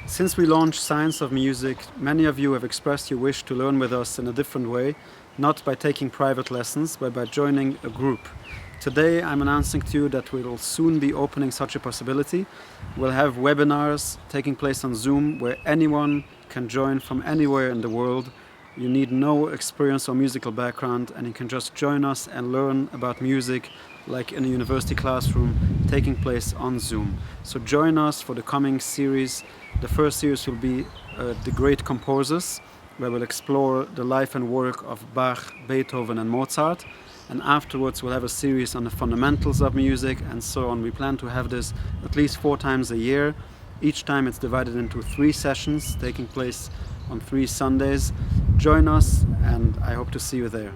Since we launched Science of Music, many of you have expressed your wish to learn with us in a different way, not by taking private lessons, but by joining a group. Today I'm announcing to you that we will soon be opening such a possibility. We'll have webinars taking place on Zoom where anyone can join from anywhere in the world. You need no experience or musical background, and you can just join us and learn about music like in a university classroom taking place on Zoom. So join us for the coming series. The first series will be The Great Composers, where we'll explore the life and work of Bach, Beethoven and Mozart. And afterwards we'll have a series on the fundamentals of music and so on. We plan to have this at least 4 times a year. Each time it's divided into 3 sessions taking place on 3 Sundays. Join us and I hope to see you there.